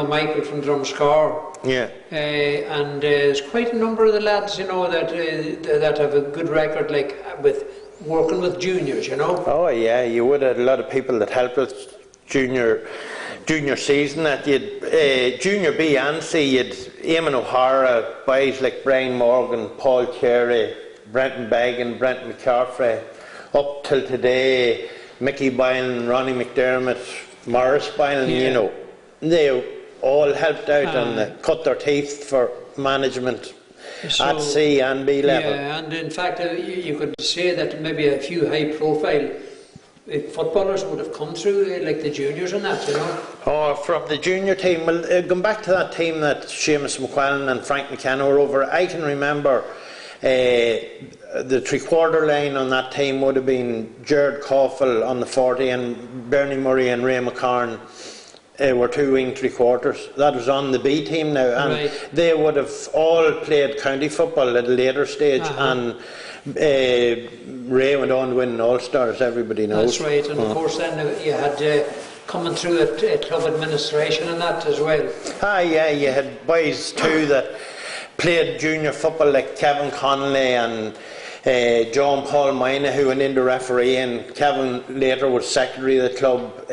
know, Michael from Drumscar. Yeah. And there's quite a number of the lads, you know, that have a good record, like with working with juniors, you know. Oh yeah, you would have a lot of people that helped with junior season. That you'd junior B and C, you'd Eamon O'Hara, boys like Brian Morgan, Paul Cherry, Brenton Beggan, Brenton McCaffrey, up till today, Mickey Bylan, Ronnie McDermott, Morris Bylan, you know, they all helped out and cut their teeth for management at C and B level. Yeah, and in fact, you could say that maybe a few high-profile footballers would have come through, like the juniors and that, you know. Oh, from the junior team, well, going back to that team that Seamus McQuillan and Frank McKenna were over, I can remember the three-quarter line on that team would have been Gerard Coffell on the 40 and Bernie Murray and Ray McCarn were two wing three-quarters. That was on the B team now, and they would have all played county football at a later stage, and Ray went on to win All-Stars, everybody knows. That's right, and of course then you had coming through at club administration and that as well. Yeah, you had boys too that played junior football like Kevin Connolly and John Paul Mina, who went into refereeing. Kevin later was secretary of the club.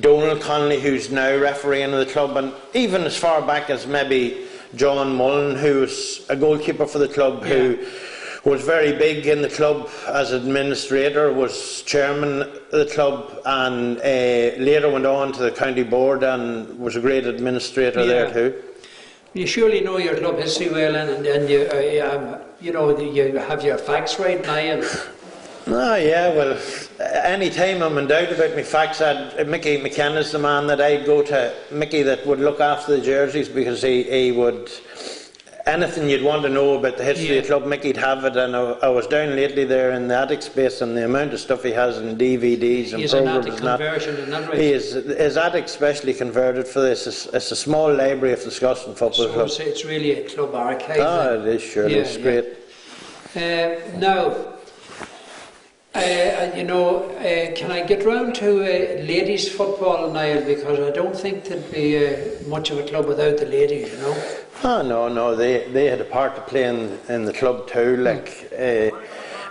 Donald Connolly, who's now refereeing of the club, and even as far back as maybe John Mullen, who was a goalkeeper for the club, who was very big in the club as administrator, was chairman of the club, and later went on to the county board and was a great administrator there too. You surely know your club history well, and you know, you have your facts right, Niall. Oh yeah, well, any time I'm in doubt about my facts, Mickey McKenna's the man that I'd go to. Mickey that would look after the jerseys, because he would, anything you'd want to know about the history of the club, Mickey'd have it. And I was down lately there in the attic space, and the amount of stuff he has in DVDs and programs. An attic conversion, isn't that right? His attic specially converted for this. It's a small library of the Scotstown Football Club. So it's really a club archive. Oh, it is, sure. It's great. Now, you know, can I get round to ladies football, Niall, because I don't think there'd be much of a club without the ladies, you know. Oh no, they had a part to play in the club too. Like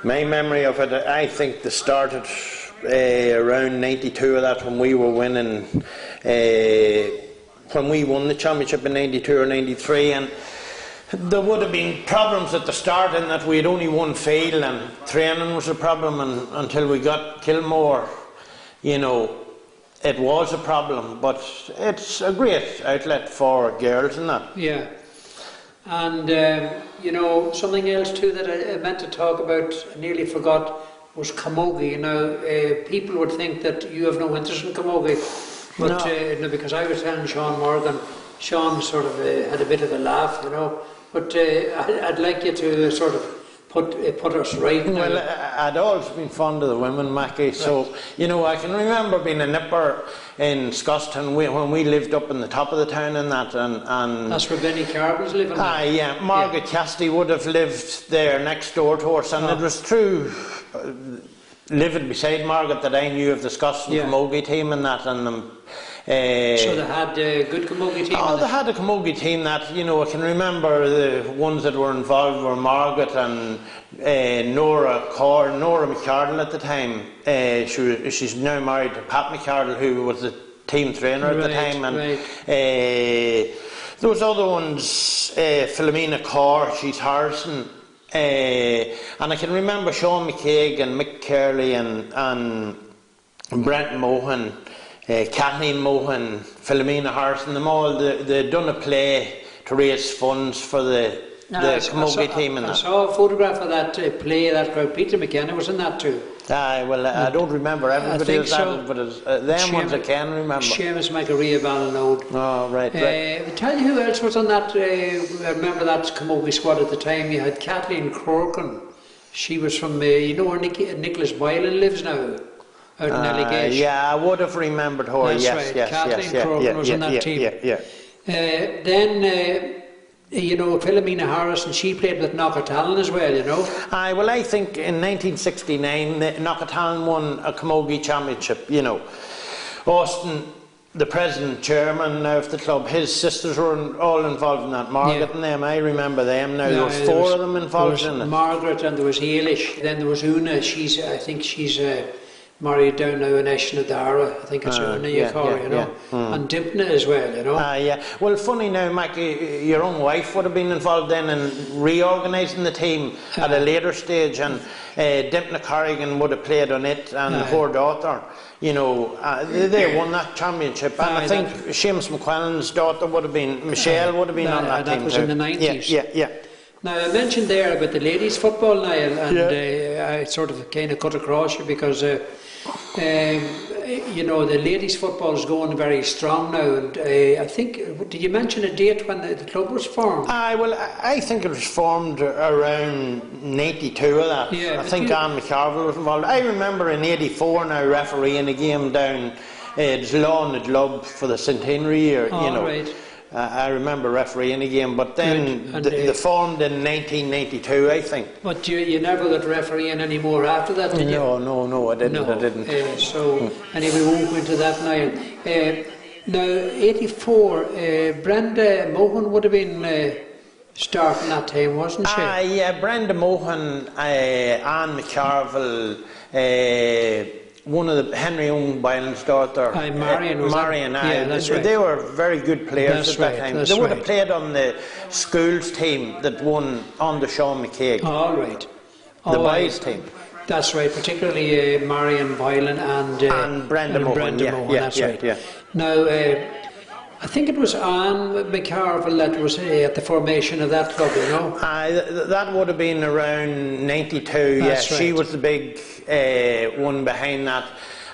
my memory of it, I think they started around 92 of that, when we were winning, when we won the championship in 92 or 93, and there would have been problems at the start in that we had only one field, and training was a problem, and until we got Kilmore, you know, it was a problem. But it's a great outlet for girls and that. Yeah. And you know, something else too that I meant to talk about, I nearly forgot, was camogie. You know, people would think that you have no interest in camogie, but no, because I was telling Sean Morgan, Sean sort of had a bit of a laugh, you know. But I'd like you to sort of put us right now. Well, I'd always been fond of the women, Mackie, so, you know, I can remember being a nipper in Scotstown when we lived up in the top of the town and that. And that's where Benny Carr was living. Yeah, Margaret Cassidy would have lived there next door to us, and it was true, living beside Margaret, that I knew of the Scotstown camogie team and that, and so they had a good camogie team? Oh, they had a camogie team that, you know, I can remember the ones that were involved were Margaret and Nora McCardle at the time. She's now married to Pat McCardle, who was the team trainer at the time. And those other ones, Philomena Carr, she's Harrison. And I can remember Sean McCaig and Mick Curley and Brent Mohan, Kathleen Mohan, Philomena Harrison, them all, they'd done a play to raise funds for the camogie team. I saw a photograph of that play, that crowd. Peter McKenna was in that too. Well, I don't remember everybody else, but them ones I can remember. Seamus McAree Ballinode. Oh, right. Tell you who else was on that, I remember that camogie squad at the time. You had Kathleen Corkin. She was from, you know where Nicholas Boylan lives now? Out in Allegation. Yeah, I would have remembered her. That's right. Kathleen Corkin was in that team. Then, you know, Philomena Harrison, she played with Knockatallon as well, you know. Well, I think in 1969, Knockatallon won a camogie championship, you know. Austin the president chairman now of the club, his sisters were all involved in that. Margaret and them, I remember them now. There was four of them involved in it. Margaret, and there was Ailish, then there was Una. I think she's married down now in Eshnadara. I think it's Una you call her, you know. And Dipna as well, you know. Yeah. Well, funny now, Mackie, your own wife would have been involved then in reorganising the team at a later stage, and Dipna Corrigan would have played on it, and her daughter, you know, they won that championship. And I think Seamus McQuellan's daughter would have been, Michelle would have been on that team. That was too. in the 90s. Yeah. Now, I mentioned there about the ladies' football, Niall, and I sort of kind of cut across you because, you know, the ladies' football is going very strong now. And I think, did you mention a date when the club was formed? Well, I think it was formed around 92 of that. Yeah, I think Anne McCarville was involved. I remember in 84 now refereeing a game down Lawn at Lub for the centenary year, you know. Right. I remember refereeing a game, but then they formed in 1992, I think. But you never got refereeing anymore after that, did you? No, I didn't. So, anyway, we won't go into that now. Now, 84, Brenda Mohan would have been starting that time, wasn't she? Yeah, Brenda Mohan, Anne McCarville, one of the Henry Owen Byland's daughter, Marion. That's right. They were very good players at that time. They would have played on the schools team that won under Sean McCaig. All right. The boys team. That's right, particularly Marion Byland and Brenda Mohan. That's right. Yeah. Now, I think it was Anne McCarville that was at the formation of that club, you know? That would have been around 92, That's She was the big one behind that.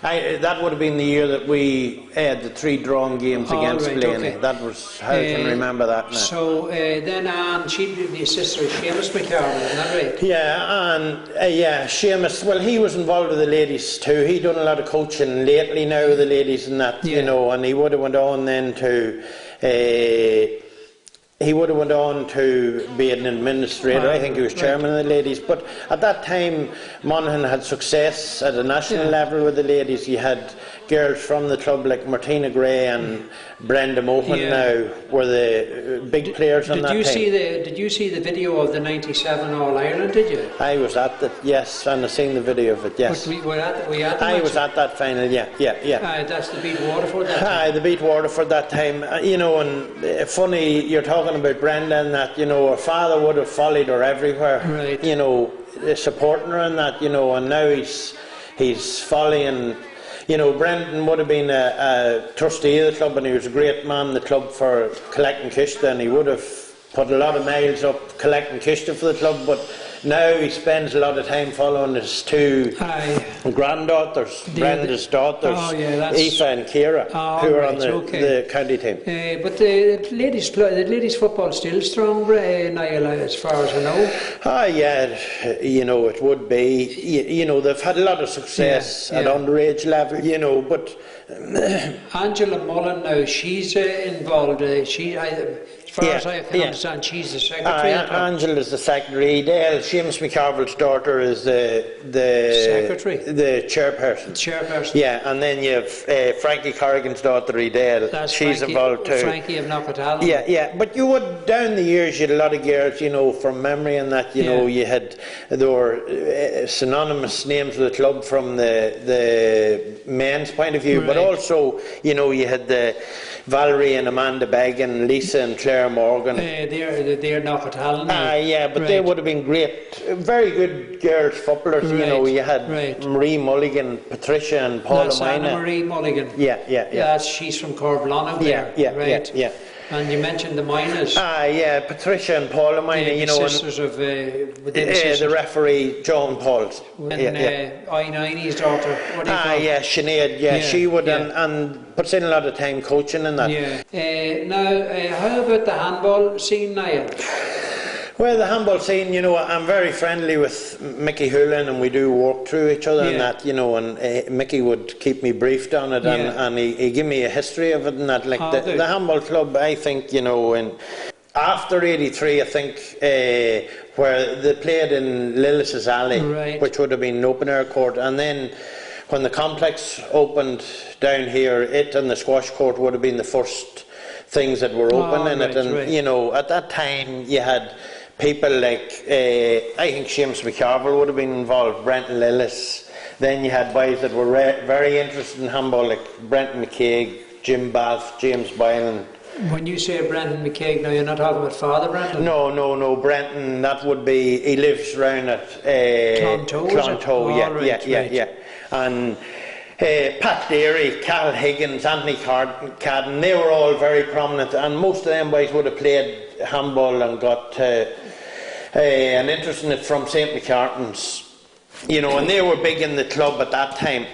That would have been the year that we had the 3 drawn games against Blaney. Okay. That was how I can remember that now. So then Anne, she'd be the sister of Seamus McCarville, isn't that right? Yeah, and Seamus, well, he was involved with the ladies too. He done a lot of coaching lately now with the ladies and that, you know, and he would have went on then to be an administrator. I think he was chairman of the ladies. But at that time, Monaghan had success at a national level with the ladies. You had girls from the club like Martina Gray and Brenda Mohan now were the big players on that time. Did you see the video of the 97 All-Ireland, did you? I was at it, yes, and I seen the video of it, yes. But were you at the I was at that final, yeah. That's the beat Waterford that time. They beat Waterford that time. You know, and funny, you're talking about Brenda and that, you know, her father would have followed her everywhere. Right. You know, supporting her and that, you know, and now he's following. You know, Brendan would have been a trustee of the club, and he was a great man in the club for collecting kishta, and he would have put a lot of miles up collecting kishta for the club, but now he spends a lot of time following his 2 granddaughters, Brenda's daughters, Aoife and Ciara, who are on the county team. But the ladies football still strong, Niall, as far as I know. Yeah, you know, it would be. You know, they've had a lot of success at underage level, you know, but Angela Mullen now, she's involved. As far as I can understand, she's the secretary. Angela's the secretary. Seamus McCarville's daughter is the secretary, the chairperson. Yeah, and then you have Frankie Corrigan's daughter, Edale. She's Frankie, involved too. Frankie of Knockatall. Yeah. But you would down the years, you had a lot of girls, you know, from memory and that. You know, there were synonymous names of the club from the men's point of view, but also, you know, you had the Valerie and Amanda Begg and Lisa and Claire Morgan. They're Knockatall. But they would have been great, very good girls footballers. You know, you had Marie Mulligan, Patricia and Paula Mina. Marie Mulligan. Yeah. She's from Corblanna. Yeah. And you mentioned the Minas. Patricia and Paula Mina, you know, sisters of the referee John Pauls. And I-90's daughter. What do you call her? Sinead. She would and puts in a lot of time coaching and that. Now, how about the handball scene, Niall? Well, the handball scene, you know, I'm very friendly with Mickey Hoolan, and we do work through each other and that, you know, and Mickey would keep me briefed on it, and he give me a history of it and that. Like the handball club, I think, you know, and after 83, I think, where they played in Lillis's Alley, which would have been an open air court, and then when the complex opened down here, it and the squash court would have been the first things that were open in it. And you know, at that time you had people like I think Seamus McCarville would have been involved, Brenton Lillis. Then you had boys that were very interested in handball, like Brenton McCaig, Jim Bath, James Boylan. When you say Brenton McCaig, now you're not talking about Father Brenton? No, Brenton, that would be, he lives round at Clontoe, yeah. And Pat Deary, Cal Higgins, Anthony Cadden, they were all very prominent, and most of them boys would have played handball and got an interest in it from St. McCartan's, you know, and they were big in the club at that time.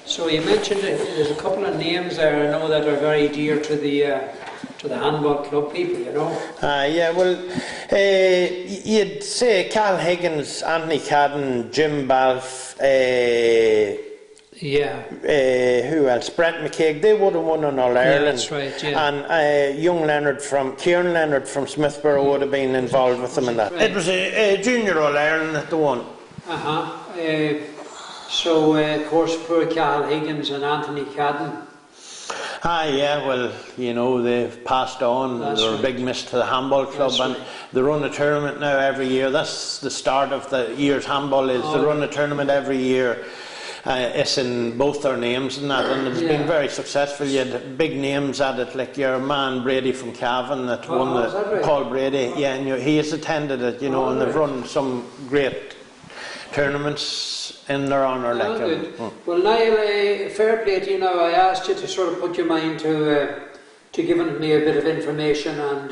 So you mentioned there's a couple of names there I know that are very dear to the handball club people, you know. Yeah, well, you'd say Cal Higgins, Anthony Cadden, Jim Balfe, who else? Brent McCaig. They would have won on All Ireland. That's right. Yeah. And young Kieran Leonard from Smithborough would have been involved with them in that. Right. It was a junior All Ireland that they won. So, of course, poor Cal Higgins and Anthony Cadden. Yeah, well, you know, they've passed on. They're a big miss to the handball club, and they run a tournament now every year. That's the start of the year's handball. They run a tournament every year. It's in both their names and that, and it's been very successful. You had big names at it, like your man Brady from Cavan that won right? Paul Brady. Yeah, and he has attended it, you know, and they've run some great tournaments in their honour. Well, Niall, fair play to you now. I asked you to sort of put your mind to giving me a bit of information, and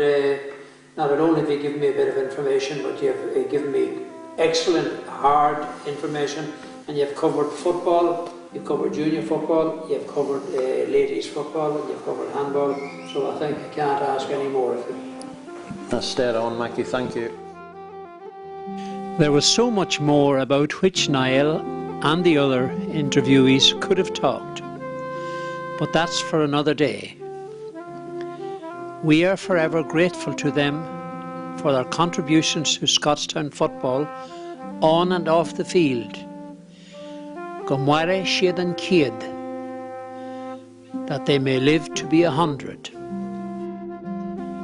not only have you given me a bit of information, but you've given me excellent, hard information, and you've covered football, you've covered junior football, you've covered ladies football, and you've covered handball, so I think I can't ask any more of you. That's dead on, Mackie, thank you. There was so much more about which Niall and the other interviewees could have talked, but that's for another day. We are forever grateful to them for their contributions to Scotstown football on and off the field. Gomware Siad and Kiad, that they may live to be 100.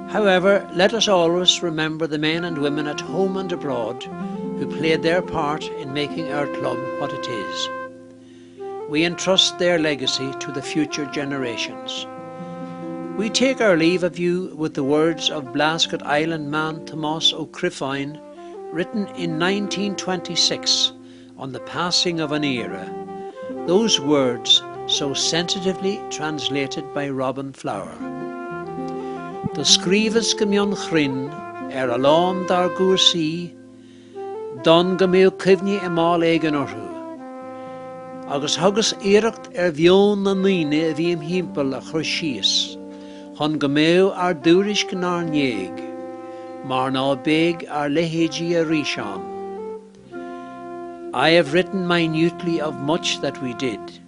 However, let us always remember the men and women at home and abroad who played their part in making our club what it is. We entrust their legacy to the future generations. We take our leave of you with the words of Blasket Island man Thomas O'Criffine, written in 1926 on the passing of an era. Those words so sensitively translated by Robin Flower. The scrivas gemion chrin a lán dar gúrsaí, don gomío civni mal eigen orhu. Agus hugus éirecht bhion na nuine bhím himpel a chur síos, hon gomío dúris gnar néig, mar ná beg lehégi a ríshan. I have written minutely of much that we did,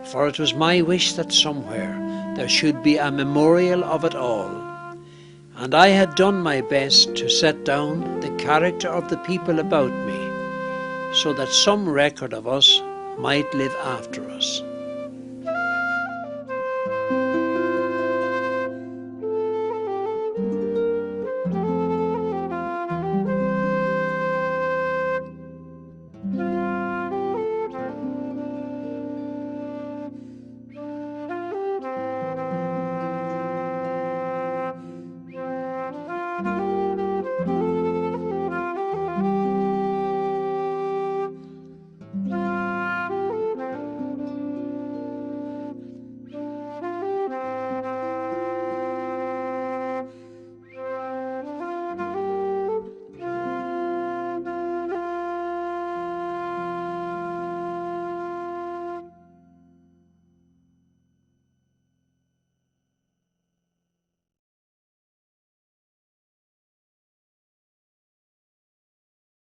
for it was my wish that somewhere there should be a memorial of it all, and I had done my best to set down the character of the people about me, so that some record of us might live after us.